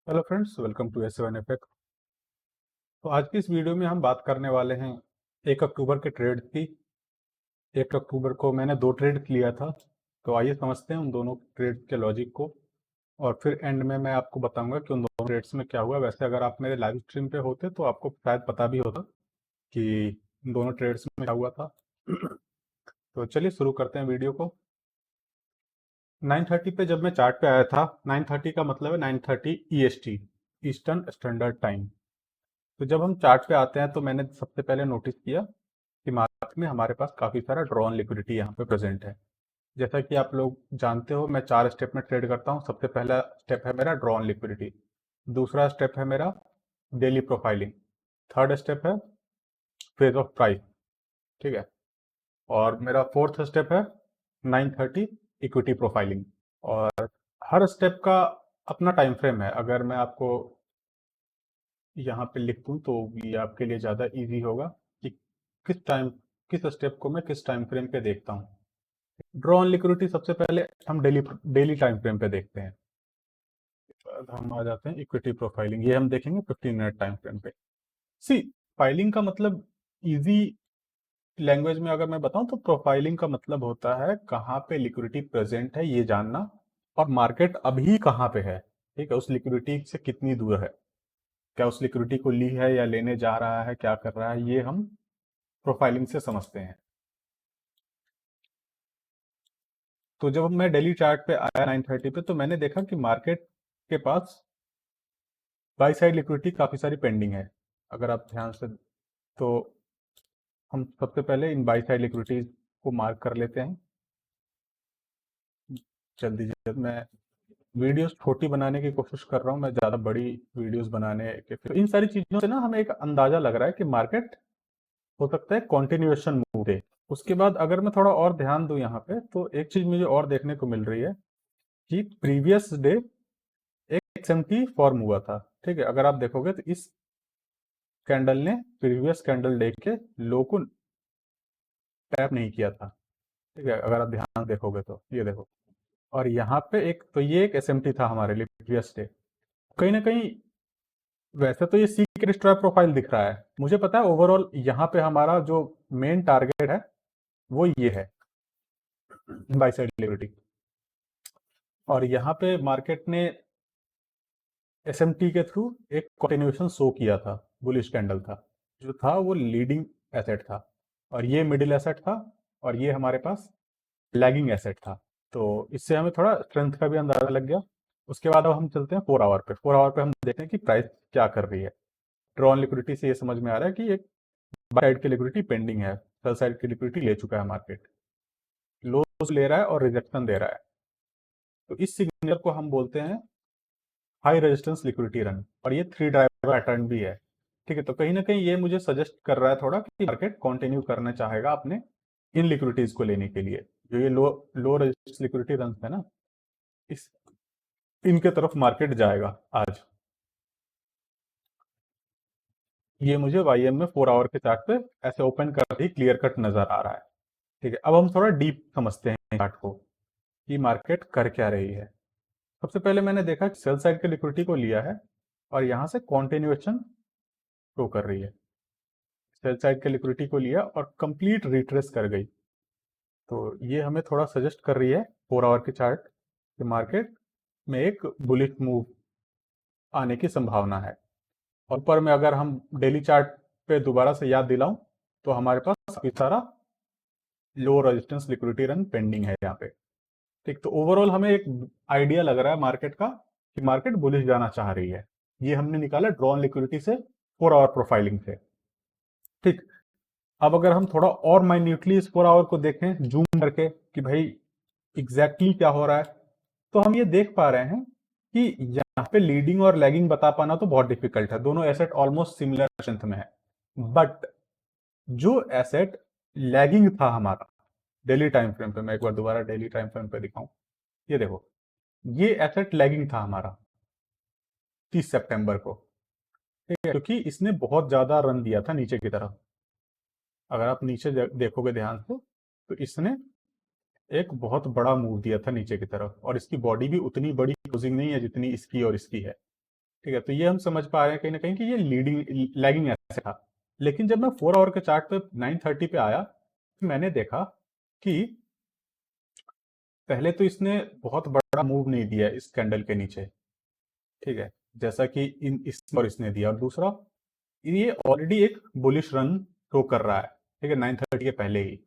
Hello friends, welcome to S7FX। तो आज की इस वीडियो में हम बात करने वाले हैं 1 अक्टूबर के ट्रेड की। 1 अक्टूबर को मैंने 2 ट्रेड लिया था। तो आइए समझते हैं उन दोनों ट्रेड के लॉजिक को, और फिर एंड में मैं आपको बताऊंगा कि उन दोनों ट्रेड्स में क्या हुआ। वैसे अगर आप मेरे लाइव स्ट्रीम पे होते तो आपको शायद पता भी होता कि इन दोनों ट्रेड्स में क्या हुआ था। तो चलिए शुरू करते हैं वीडियो को। 9:30 पे जब मैं चार्ट पे आया था, 9:30 का मतलब है 9:30 EST, ईस्टर्न स्टैंडर्ड टाइम। तो जब हम चार्ट पे आते हैं तो मैंने सबसे पहले नोटिस किया कि मार्केट में हमारे पास काफ़ी सारा ड्रॉन लिक्विडिटी यहाँ पे प्रेजेंट है। जैसा कि आप लोग जानते हो, मैं 4 स्टेप में ट्रेड करता हूँ। सबसे पहला स्टेप है मेरा ड्रॉन लिक्विडिटी, दूसरा स्टेप है मेरा डेली प्रोफाइलिंग, थर्ड स्टेप है फेज ऑफ प्राइस, ठीक है, और मेरा फोर्थ स्टेप है 9:30 इक्विटी प्रोफाइलिंग। और हर स्टेप का अपना टाइम फ्रेम है। अगर मैं आपको यहाँ पे लिख दूँ तो ये आपके लिए ज़्यादा इजी होगा कि किस स्टेप को मैं किस टाइम फ्रेम पे देखता हूँ। ड्रॉ ऑन लिक्विडिटी सबसे पहले हम डेली डेली टाइम फ्रेम पे देखते हैं। बाद हम आ जाते हैं इक्विटी प्रोफाइलिंग, ये हम देखेंगे 15 मिनट टाइम फ्रेम पे। सी, फाइलिंग का मतलब, इजी लैंग्वेज में अगर मैं बताऊं तो प्रोफाइलिंग का मतलब होता है कहाँ पे लिक्विडिटी प्रेजेंट है ये जानना, और मार्केट अभी कहाँ पे है, ठीक है, उस लिक्विडिटी से कितनी दूर है, क्या उस लिक्विडिटी को ली है या लेने जा रहा है, क्या कर रहा है, ये हम प्रोफाइलिंग से समझते हैं। तो जब मैं डेली चार्ट पे आया 9:30 पे, तो मैंने देखा कि मार्केट के पास बाई साइड लिक्विडिटी काफ़ी सारी पेंडिंग है। अगर आप ध्यान से, तो हम सबसे पहले इन बाई साइड लिक्विडिटीज को मार्क कर लेते हैं। जल्दी जल्दी मैं वीडियोस छोटी बनाने की कोशिश कर रहा हूँ, मैं ज़्यादा बड़ी वीडियोस बनाने के, फिर इन सारी चीज़ों से ना हमें एक अंदाज़ा लग रहा है कि मार्केट हो सकता है कंटिन्यूएशन मूव दे। उसके बाद अगर मैं थोड़ा और ध्यान दूं यहाँ पे, तो एक चीज़ मुझे और देखने को मिल रही है कि प्रीवियस डे एक XMT फॉर्म हुआ था, ठीक है। अगर आप देखोगे तो इस कैंडल ने प्रीवियस कैंडल डे के लो को टैप नहीं किया था, ठीक है। अगर आप ध्यान देखोगे तो ये देखो, और यहाँ पे एक, तो ये एक SMT था हमारे लिए प्रीवियस डे। कहीं ना कहीं, वैसे तो ये सीक डिस्ट्रॉय प्रोफाइल दिख रहा है, मुझे पता है ओवरऑल यहाँ पे हमारा जो मेन टारगेट है वो ये है, बाई साइड लिक्विडिटी। और यहाँ पे मार्केट ने SMT के थ्रू एक कंटिन्यूएशन शो किया था, बुलिश कैंडल था, जो था वो लीडिंग एसेट था, और ये मिडिल एसेट था, और ये हमारे पास लैगिंग एसेट था। तो इससे हमें थोड़ा स्ट्रेंथ का भी अंदाजा लग गया। उसके बाद अब हम चलते हैं 4 आवर पे। 4 आवर पे हम देखते हैं कि प्राइस क्या कर रही है। ड्रॉन लिक्विडिटी से ये समझ में आ रहा है कि एक बाई साइड की लिक्विडिटी पेंडिंग है, सेल साइड की लिक्विडिटी ले चुका है मार्केट, लोज ले रहा है और रिजेक्शन दे रहा है। तो इस सिग्नल को हम बोलते हैं हाई रेजिस्टेंस लिक्विडिटी रन, और ये 3 ड्राइवर पैटर्न भी है, ठीक है। तो कहीं ना कहीं ये मुझे सजेस्ट कर रहा है थोड़ा कि मार्केट कंटिन्यू करना चाहेगा अपने इन लिक्विडिटीज को लेने के लिए, जो ये लो लो रेजिस्टेंस लिक्विडिटी रन है ना, इस इनके तरफ मार्केट जाएगा आज। ये मुझे YM में 4 आवर के चार्ट पे ऐसे ओपन करते ही क्लियर कट नजर आ रहा है, ठीक है। अब हम थोड़ा डीप समझते हैं चार्ट को कि मार्केट कर क्या रही है। सबसे पहले मैंने देखा कि सेल साइड के लिक्विडिटी को लिया है और यहाँ से कॉन्टिन्यूएशन शो कर रही है। सेल साइड के लिक्विडिटी को लिया और कंप्लीट रिट्रेस कर गई। तो ये हमें थोड़ा सजेस्ट कर रही है 4 आवर की चार्ट कि मार्केट में एक बुलिश मूव आने की संभावना है। और ऊपर में अगर हम डेली चार्ट पे दोबारा से याद दिलाऊं, तो हमारे पास काफी सारा low resistance liquidity run pending है यहाँ पे, ठीक। तो ओवरऑल हमें एक आइडिया लग रहा है मार्केट का कि मार्केट बुलिश जाना चाह रही है। ये हमने निकाला ड्रॉन लिक्विडिटी से, 4 आवर प्रोफाइलिंग से, ठीक। अब अगर हम थोड़ा और माइन्यूटली इस 4 आवर को देखें जूम करके कि भाई एग्जैक्टली क्या हो रहा है, तो हम ये देख पा रहे हैं कि यहाँ पे लीडिंग और लैगिंग बता पाना तो बहुत डिफिकल्ट है, दोनों एसेट ऑलमोस्ट सिमिलर स्ट्रेंथ में है। बट जो एसेट लैगिंग था हमारा डेली टाइम फ्रेम पे, मैं एक बार दोबारा डेली टाइम फ्रेम पे दिखाऊं, ये देखो, ये एसेट लैगिंग था हमारा 30 सितंबर को, ठीक है, क्योंकि इसने बहुत ज्यादा रन दिया था नीचे की तरफ। अगर आप नीचे देखोगे ध्यान से, तो इसने एक बहुत बड़ा मूव दिया था नीचे की तरफ, और इसकी बॉडी भी उतनी बड़ी क्लोजिंग नहीं है जितनी इसकी और इसकी है, ठीक है, तो ये हम समझ पा रहे हैं कहीं ना कहीं कि ये लैगिंग ऐसे था। लेकिन जब मैं 4 आवर के चार्ट पे 9:30 पे आया, तो मैंने देखा कि पहले तो इसने बहुत बड़ा मूव नहीं दिया इस कैंडल के नीचे, ठीक है, जैसा कि इस और इसने दिया। और दूसरा, ये ऑलरेडी एक बुलिश रन शो कर रहा है, ठीक है, 9:30 के पहले ही।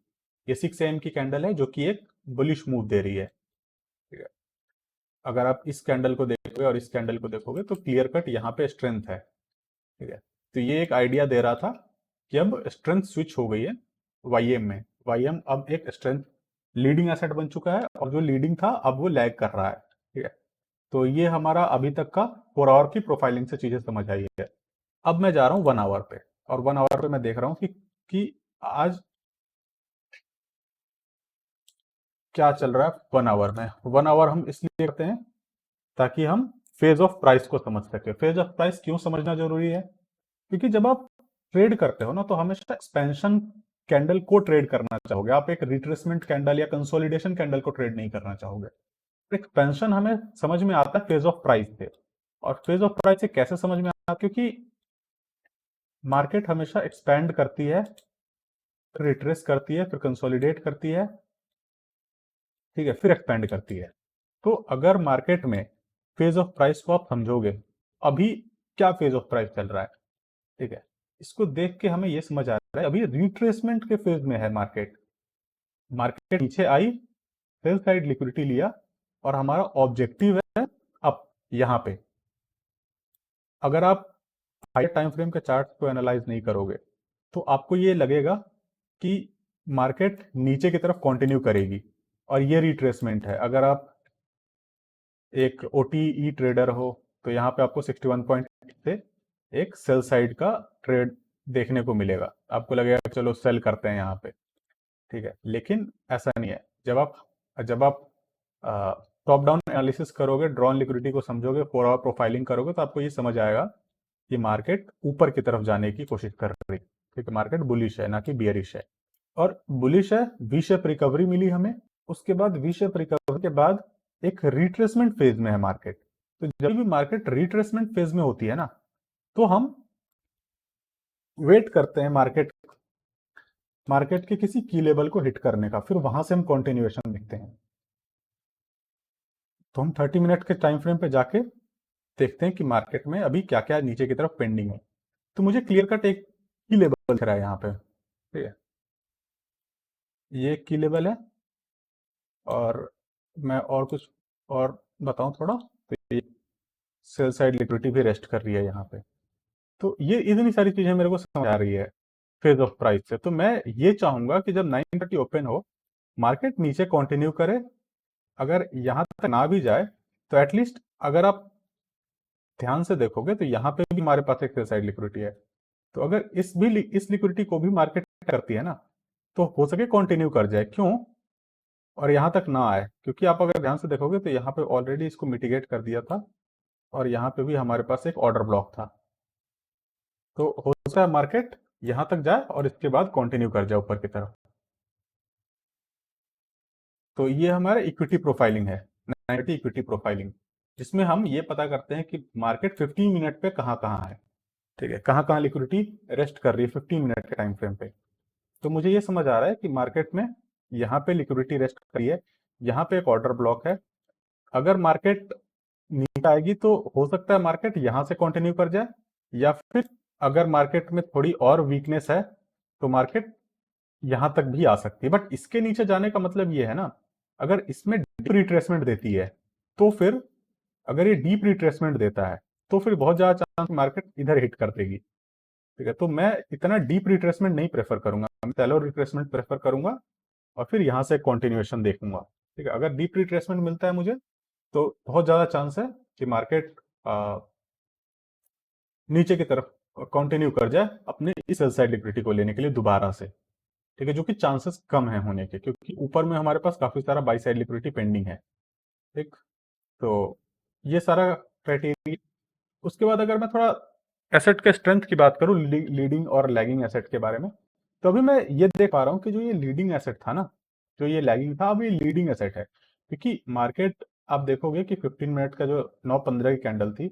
ये 6 AM की कैंडल है जो कि एक बुलिश मूव दे रही है, ठीक है। अगर आप इस कैंडल को देखोगे और इस कैंडल को देखोगे तो क्लियर कट यहाँ पे स्ट्रेंथ है, ठीक है। तो ये एक आइडिया दे रहा था कि अब स्ट्रेंथ स्विच हो गई है वाईएम में। वाईएम अब एक स्ट्रेंथ लीडिंग एसेट बन चुका है, और जो लीडिंग था अब वो लैग कर रहा है, ठीक है। तो ये हमारा अभी तक का 4 आवर की प्रोफाइलिंग से चीजें समझ आई है। अब मैं जा रहा हूँ 1 आवर पे, और 1 आवर पे मैं देख रहा हूँ कि आज क्या चल रहा है 1 आवर में। 1 आवर हम इसलिए करते हैं ताकि हम फेज ऑफ प्राइस को समझ सके। फेज ऑफ प्राइस क्यों समझना जरूरी है? क्योंकि जब आप ट्रेड करते हो ना, तो हमेशा एक्सपेंशन कैंडल को ट्रेड करना चाहोगे, आप एक रिट्रेसमेंट कैंडल या कंसोलिडेशन कैंडल को ट्रेड नहीं करना चाहोगे। एक्सपेंशन हमें समझ में आता है फेज ऑफ प्राइस से। और फेज ऑफ प्राइस से कैसे समझ में आता है? क्योंकि मार्केट हमेशा एक्सपैंड करती है, फिर रिट्रेस करती है, फिर कंसोलिडेट करती है, ठीक है, फिर एक्सपैंड करती है। तो अगर मार्केट में फेज ऑफ प्राइस को आप समझोगे, अभी क्या फेज ऑफ प्राइस चल रहा है, ठीक है, इसको देख के हमें यह समझ आ रहा है अभी रिट्रेसमेंट के फेज में है मार्केट। मार्केट नीचे आई, सेल साइड लिक्विडिटी लिया, और हमारा ऑब्जेक्टिव है अप यहां पे। अगर आप हायर टाइम फ्रेम के चार्ट को एनालाइज नहीं करोगे तो आपको ये लगेगा कि मार्केट नीचे की तरफ कंटिन्यू करेगी, और ये रिट्रेसमेंट है। अगर आप एक ओटीई ट्रेडर हो तो यहाँ पे आपको 61 पॉइंट से एक सेल साइड का ट्रेड देखने को मिलेगा, आपको लगेगा चलो सेल करते हैं यहाँ पे, ठीक है। लेकिन ऐसा नहीं है। जब आप टॉप डाउन एनालिसिस करोगे, ड्रॉन लिक्विडिटी को समझोगे, 4 आवर प्रोफाइलिंग करोगे, तो आपको ये समझ आएगा कि मार्केट ऊपर की तरफ जाने की कोशिश कर रही है, ठीक है। मार्केट बुलिश है, ना कि बियरिश है। और बुलिश है, वी शेप रिकवरी मिली हमें, उसके बाद वी शेप रिकवरी के बाद एक रिट्रेसमेंट फेज में है मार्केट। तो जब भी मार्केट रिट्रेसमेंट फेज में होती है ना, तो हम वेट करते हैं मार्केट के किसी की लेवल को हिट करने का, फिर वहां से हम कंटिन्यूएशन देखते हैं। तो हम 30 मिनट के टाइम फ्रेम पे जाके देखते हैं कि मार्केट में अभी क्या क्या नीचे की तरफ पेंडिंग है। तो मुझे क्लियर कट एक की लेवल दिख रहा है यहाँ पे, ठीक है, ये एक की लेवल है। और मैं और कुछ और बताऊं थोड़ा, तो ये सेल साइड लिक्विडिटी भी रेस्ट कर रही है यहाँ पे। तो ये इतनी सारी चीजें मेरे को समझ आ रही है फेज ऑफ प्राइस से। तो मैं ये चाहूंगा कि जब 9:30 ओपन हो, मार्केट नीचे कंटिन्यू करे। अगर यहाँ तक ना भी जाए तो एटलीस्ट अगर आप ध्यान से देखोगे तो यहाँ पे भी हमारे पास एक सेल साइड लिक्विडिटी है। तो अगर इस लिक्विडिटी को भी मार्केट करती है ना, तो हो सके कंटिन्यू कर जाए। क्यों? और यहाँ तक ना आए, क्योंकि आप अगर ध्यान से देखोगे तो यहाँ पे ऑलरेडी इसको मिटिगेट कर दिया था, और यहाँ पे भी हमारे पास एक ऑर्डर ब्लॉक था। तो हो सकता है मार्केट यहाँ तक जाए और इसके बाद कंटिन्यू कर जाए ऊपर की तरफ। तो ये हमारा इक्विटी प्रोफाइलिंग है, 90 इक्विटी प्रोफाइलिंग, जिसमें हम ये पता करते हैं कि मार्केट 15 मिनट पे कहाँ कहाँ है, ठीक है, कहाँ कहाँ लिक्विडिटी रेस्ट कर रही है 15 मिनट के टाइम फ्रेम पे। तो मुझे ये समझ आ रहा है कि मार्केट में यहाँ पे लिक्विडिटी रेस्ट कर रही है, यहाँ पे एक ऑर्डर ब्लॉक है। अगर मार्केट नीचे आएगी तो हो सकता है मार्केट यहाँ से कंटिन्यू कर जाए, या फिर अगर मार्केट में थोड़ी और वीकनेस है तो मार्केट यहाँ तक भी आ सकती है। बट इसके नीचे जाने का मतलब ये है ना, अगर इसमें डीप रिट्रेसमेंट देती है तो फिर, अगर ये डीप रिट्रेसमेंट देता है तो फिर बहुत ज्यादा चांस मार्केट इधर हिट कर देगी, ठीक है। तो मैं इतना डीप रिट्रेसमेंट नहीं प्रेफर करूंगा, मैं शैलो रिट्रेसमेंट प्रेफर करूंगा, और फिर यहाँ से कंटिन्यूएशन देखूंगा, ठीक है। अगर डीप रिट्रेसमेंट मिलता है मुझे तो बहुत ज़्यादा चांस है कि मार्केट नीचे की तरफ कंटिन्यू कर जाए अपने इस सेल साइड लिक्विडिटी को लेने के लिए दोबारा से, ठीक है, जो कि चांसेस कम है होने के, क्योंकि ऊपर में हमारे पास काफ़ी सारा बाई साइड लिक्विडिटी पेंडिंग है, ठीक। तो ये सारा क्राइटेरिया। उसके बाद अगर मैं थोड़ा एसेट के स्ट्रेंथ की बात करूं, लीडिंग और लैगिंग एसेट के बारे में, तो अभी मैं ये देख पा रहा हूं कि जो ये लीडिंग एसेट था ना, जो ये लैगिंग था, अब ये लीडिंग एसेट है। क्योंकि मार्केट आप देखोगे कि 15 मिनट का जो 9:15 की कैंडल थी,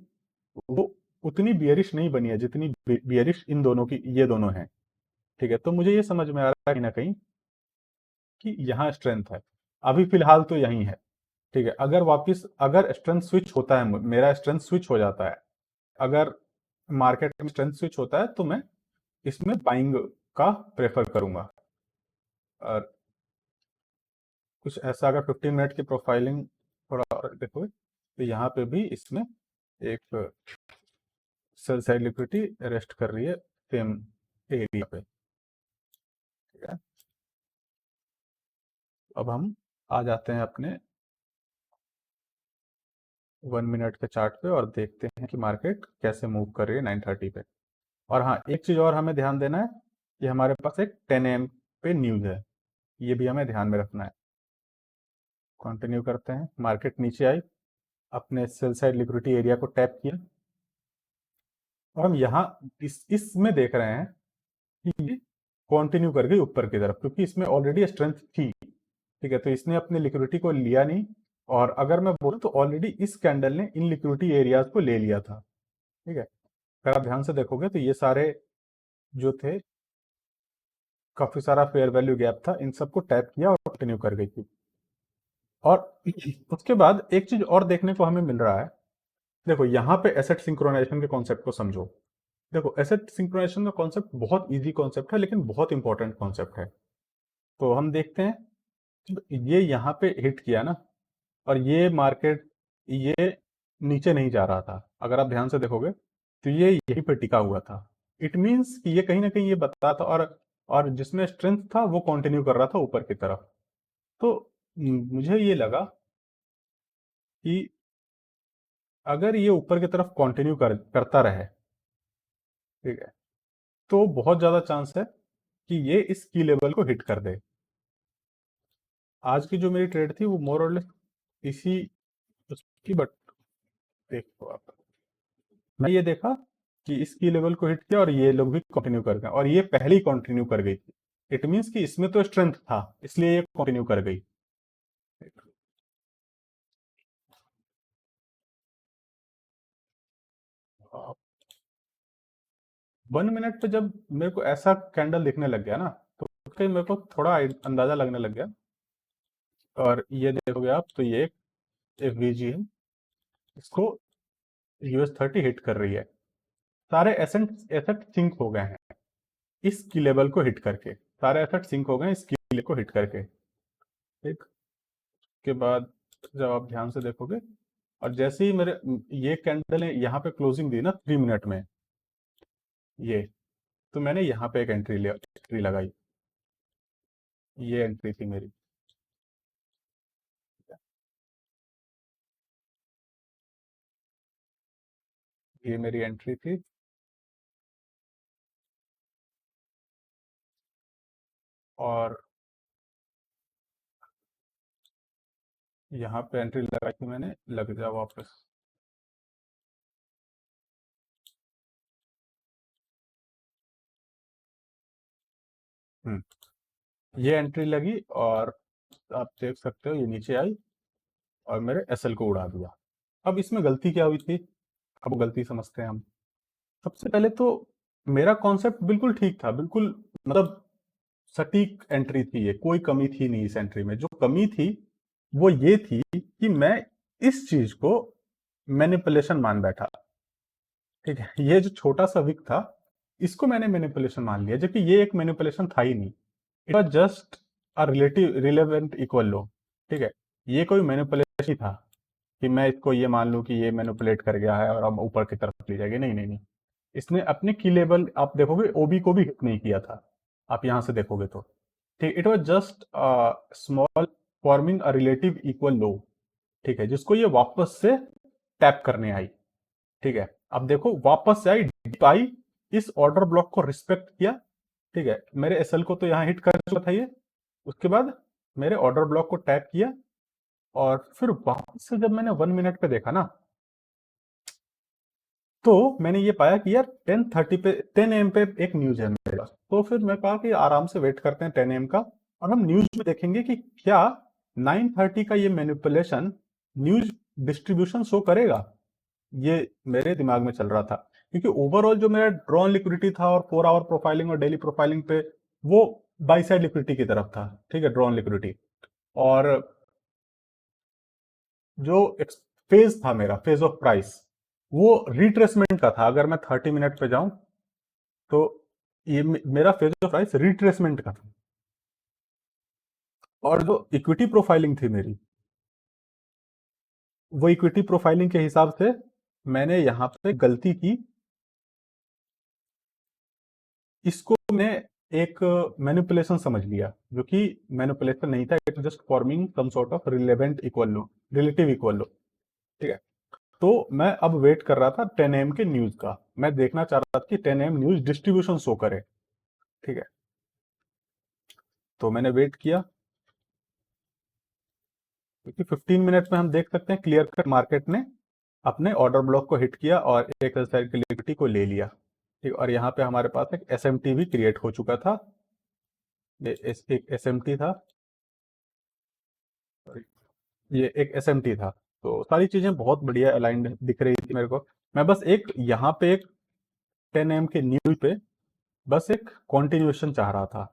वो उतनी बियरिश नहीं बनी है जितनी बियरिश इन दोनों की ये दोनों हैं। ठीक है, तो मुझे ये समझ में आ रहा है कहीं ना कहीं कि यहाँ स्ट्रेंथ है, अभी फिलहाल तो यही है। ठीक है, अगर वापिस अगर स्ट्रेंथ स्विच होता है, मेरा स्ट्रेंथ स्विच हो जाता है, अगर मार्केट में स्ट्रेंथ स्विच होता है तो मैं इसमें बाइंग का प्रेफर करूंगा। और कुछ ऐसा अगर 15 मिनट की प्रोफाइलिंग थोड़ा और देखो तो यहाँ पे भी इसमें एक सेल साइड लिक्विडिटी रेस्ट कर रही है सेम एरिया पे। ठीक है, अब हम आ जाते हैं अपने 1 मिनट के चार्ट पे और देखते हैं कि मार्केट कैसे मूव कर रही है 9:30 पे। और हाँ, एक चीज़ और हमें ध्यान देना है कि हमारे पास एक 10 AM पे न्यूज़ है, ये भी हमें ध्यान में रखना है। कंटिन्यू करते हैं, मार्केट नीचे आई, अपने सेल साइड लिक्विडिटी एरिया को टैप किया और हम यहाँ इसमें देख रहे हैं कि ये कंटिन्यू कर गई ऊपर की तरफ, क्योंकि इसमें ऑलरेडी स्ट्रेंथ थी। ठीक है, तो इसने अपनी लिक्विडिटी को लिया नहीं, और अगर मैं बोलूँ तो ऑलरेडी इस कैंडल ने इन लिक्विडिटी एरियाज को ले लिया था। ठीक है, अगर आप ध्यान से देखोगे तो ये सारे जो थे, काफी सारा फेयर वैल्यू गैप था, इन सबको टैप किया और कंटिन्यू कर गई थी। और उसके बाद एक चीज और देखने को हमें मिल रहा है, देखो यहाँ पे एसेट सिंक्रोनाइजेशन के कॉन्सेप्ट को समझो। देखो, एसेट सिंक्रोनाइजेशन का कॉन्सेप्ट बहुत इजी कॉन्सेप्ट है, लेकिन बहुत इंपॉर्टेंट कॉन्सेप्ट है। तो हम देखते हैं, ये यहाँ पे हिट किया ना, और ये मार्केट ये नीचे नहीं जा रहा था, अगर आप ध्यान से देखोगे तो ये यहीं पे टिका हुआ था। इट मीन्स कि ये कहीं ना कहीं ये बता था, और जिसमें स्ट्रेंथ था वो कंटिन्यू कर रहा था ऊपर की तरफ। तो मुझे ये लगा कि अगर ये ऊपर की तरफ कंटिन्यू करता रहे, ठीक है, तो बहुत ज्यादा चांस है कि ये इस की लेवल को हिट कर दे। आज की जो मेरी ट्रेड थी वो मोर और लेस इसी उसकी, बट देखो आप, मैं ये देखा कि इसकी लेवल को हिट किया और ये लोग भी कंटिन्यू कर गए, और ये पहले ही कंटिन्यू कर गई थी। इट मीन्स कि इसमें तो स्ट्रेंथ था, इसलिए ये कंटिन्यू कर गई। 1 मिनट पे जब मेरे को ऐसा कैंडल दिखने लग गया ना, तो उसके मेरे को थोड़ा अंदाजा लगने लग गया। और ये देखोगे आप तो ये एक वीजी है, इसको US30 हिट कर रही है। सारे एसेट एसेट सिंक हो गए हैं इस की लेवल को हिट करके, सारे एसेट सिंक हो गए हैं इस की लेवल को हिट करके। ठीक, के बाद जब आप ध्यान से देखोगे, और जैसे ही मेरे ये कैंडल ने यहाँ पे क्लोजिंग दी ना 3 मिनट में, ये तो मैंने यहाँ पे एक एंट्री लगाई, ये एंट्री थी मेरी। ये मेरी एंट्री थी, और यहाँ पे एंट्री लगाई थी मैंने, लग जा वापस। ये एंट्री लगी, और आप देख सकते हो ये नीचे आई और मेरे एसएल को उड़ा दिया। अब इसमें गलती क्या हुई थी, अब गलती समझते हैं हम। सबसे पहले तो मेरा कॉन्सेप्ट बिल्कुल ठीक था, बिल्कुल मतलब सटीक एंट्री थी, ये कोई कमी थी नहीं इस एंट्री में। जो कमी थी वो ये थी कि मैं इस चीज को मैनिपुलेशन मान बैठा। ठीक है, ये जो छोटा सा विक था, इसको मैंने मैनिपुलेशन मान लिया, जबकि ये एक मैनिपुलेशन था ही नहीं। It was just a relative relevant equal low. ठीक है, ये कोई मैनिपुलेशन ही था कि मैं इसको ये मान लूं कि ये मैनिपुलेट कर गया है और अब ऊपर की तरफ ले जाएगी। नहीं नहीं नहीं, इसने अपने की लेवल आप देखोगे ओबी को भी हिट नहीं किया था, आप यहां से देखोगे तो। ठीक, it was just small forming a relative equal low. ठीक है, जिसको ये वापस से टैप करने आई। ठीक है, अब देखो वापस से आई, डीप आई, इस ऑर्डर ब्लॉक को रिस्पेक्ट किया। ठीक है, मेरे एसएल को तो यहाँ हिट कर चुका था ये। उसके बाद मेरे ऑर्डर ब्लॉक को टैप किया, और फिर वापस से जब मैंने 1 मिनट पे देखा ना, तो मैंने ये पाया कि यार 10:30 पे 10 AM पे एक न्यूज है मेरे पास। तो फिर मैं कहा कि आराम से वेट करते हैं 10 AM का, और हम न्यूज में देखेंगे कि क्या 9:30 का ये मैनिपुलेशन न्यूज डिस्ट्रीब्यूशन शो करेगा। ये मेरे दिमाग में चल रहा था, क्योंकि ओवरऑल जो मेरा ड्रॉन लिक्विडिटी था और 4 आवर प्रोफाइलिंग और डेली प्रोफाइलिंग पे, वो बाई साइड लिक्विडिटी की तरफ था, ठीक है, ड्रॉन लिक्विडिटी। और जो फेज था मेरा, फेज ऑफ प्राइस, वो रिट्रेसमेंट का था। अगर मैं 30 मिनट पे जाऊं तो ये मेरा फेज ऑफ प्राइस रिट्रेसमेंट का था। और जो इक्विटी प्रोफाइलिंग थी मेरी, वो इक्विटी प्रोफाइलिंग के हिसाब से मैंने यहां पे गलती की। इसको मैं एक मैनिपुलेशन समझ लिया, जो कि मैनिपुलेशन नहीं था, it just forming some sort of relevant equal low, relative equal low, ठीक है। तो मैं अब वेट कर रहा था 10 AM के न्यूज का। मैं देखना चाह रहा था कि 10 AM न्यूज डिस्ट्रीब्यूशन शो करे, ठीक है। तो मैंने वेट किया, क्योंकि 15 मिनट में हम देख सकते हैं क्लियर कट मार्केट ने अपने ऑर्डर ब्लॉक को हिट किया और एक साइड की लिक्विडिटी को ले लिया, ठीक। और यहाँ पे हमारे पास एक एसएमटी भी क्रिएट हो चुका था। ये एक एसएमटी था, ये एक एसएमटी था। तो सारी चीजें बहुत बढ़िया अलाइंड दिख रही थी मेरे को। मैं बस एक यहाँ पे एक 10 AM के न्यूज पे बस एक कॉन्टिन्यूएशन चाह रहा था।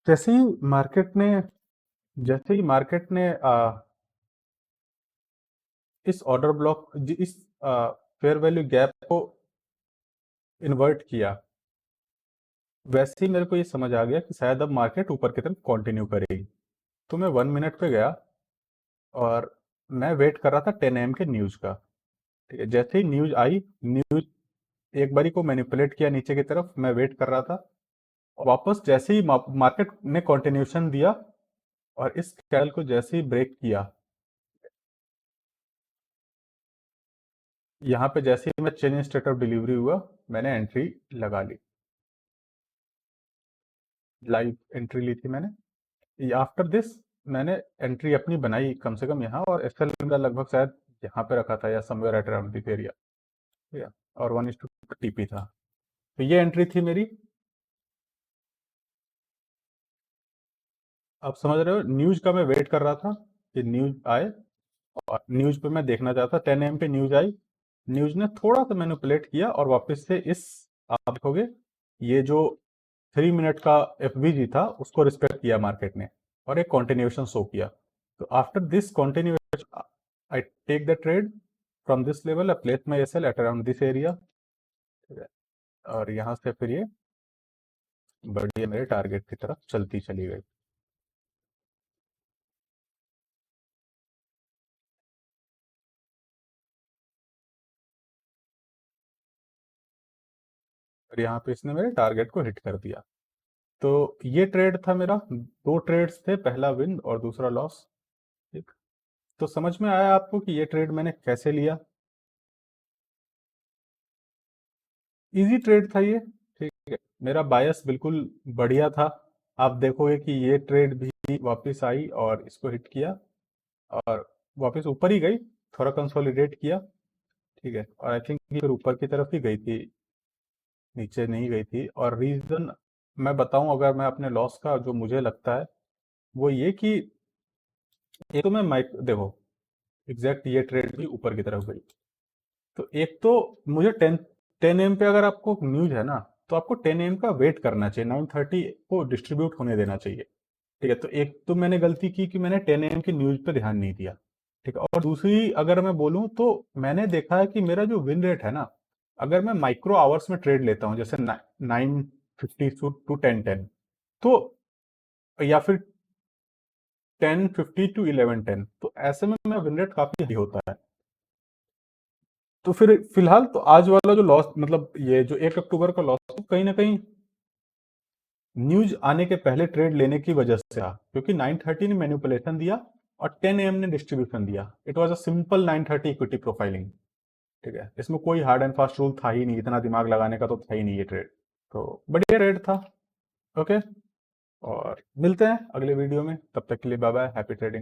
जैसे ही मार्केट ने जैसे ही मार्केट ने इस ऑर्डर ब्लॉक, इस फेयर वैल्यू गैप को इन्वर्ट किया, वैसे ही मेरे को ये समझ आ गया कि शायद अब मार्केट ऊपर की तरफ कंटिन्यू करेगी। तो मैं 1 मिनट पे गया और मैं वेट कर रहा था 10 AM के न्यूज का, ठीक है। जैसे ही न्यूज आई, न्यूज एक बारी को मैनिपुलेट किया नीचे की तरफ, मैं वेट कर रहा था। और वापस जैसे ही मार्केट ने कंटिन्यूशन दिया और इस कैंडल को जैसे ही ब्रेक किया, यहाँ पे जैसे ही मैं change in state of delivery हुआ, मैंने एंट्री लगा ली, लाइव एंट्री ली थी मैंने। आफ्टर दिस मैंने एंट्री अपनी बनाई कम से कम यहाँ, और एसएल मेरा लगभग शायद यहाँ पे रखा था या somewhere eight around this area, ठीक है। और 1:2 टीपी था। तो ये एंट्री थी मेरी। आप समझ रहे हो, न्यूज का मैं वेट कर रहा था कि न्यूज आए, और न्यूज पे मैं देखना चाहता। 10 AM पे न्यूज आई, न्यूज ने थोड़ा सा मैनिपुलेट किया और वापस से इस, आप देखोगे, ये जो 3 मिनट का एफवीजी था उसको रिस्पेक्ट किया मार्केट ने और एक कंटिन्यूएशन शो किया। तो after this continuation I take the trade from this level, I place my SL at around this area, और यहाँ से फिर ये बढ़िया मेरे टारगेट की तरफ चलती चली गई। और यहाँ पे इसने मेरे टारगेट को हिट कर दिया। तो ये ट्रेड था मेरा, दो ट्रेड्स थे, पहला विन और दूसरा लॉस, ठीक। तो समझ में आया आपको कि ये ट्रेड मैंने कैसे लिया? इजी ट्रेड था ये, ठीक है। मेरा बायस बिल्कुल बढ़िया था। आप देखोगे कि ये ट्रेड भी वापस आई और इसको हिट किया और वापस ऊपर ही गई, थोड़ा कंसोलिडेट किया, ठीक है। और आई थिंक फिर ऊपर की तरफ ही गई थी, नीचे नहीं गई थी। और रीजन मैं बताऊं, अगर मैं अपने लॉस का जो मुझे लगता है, वो ये कि एक तो मैं माइक देखो, एग्जैक्ट ये ट्रेड भी ऊपर की तरफ गई। तो एक तो मुझे 10 AM पे अगर आपको न्यूज है ना, तो आपको 10 AM का वेट करना चाहिए, 9:30 को डिस्ट्रीब्यूट होने देना चाहिए, ठीक है। तो एक तो मैंने गलती की कि मैंने 10 AM की न्यूज पे ध्यान नहीं दिया, ठीक है। और दूसरी अगर मैं बोलूं तो मैंने देखा है कि मेरा जो विन रेट है ना, अगर मैं माइक्रो आवर्स में ट्रेड लेता हूं, जैसे 9:50 to 10:10, तो या फिर 10:50 to 11:10, तो ऐसे में मेरा विन रेट काफी हाई होता है। तो फिर फिलहाल तो आज वाला जो लॉस, मतलब ये जो 1 अक्टूबर का लॉस, कहीं ना कहीं न्यूज आने के पहले ट्रेड लेने की वजह से था, क्योंकि 9:30 ने मैनिपुलेशन दिया और 10 AM ने डिस्ट्रीब्यूशन दिया। It was a simple 9:30 equity profiling, ठीक है। इसमें कोई हार्ड एंड फास्ट रूल था ही नहीं, इतना दिमाग लगाने का तो था ही नहीं ये ट्रेड। तो बढ़िया ट्रेड था। ओके, और मिलते हैं अगले वीडियो में, तब तक के लिए बाय बाय, हैप्पी ट्रेडिंग।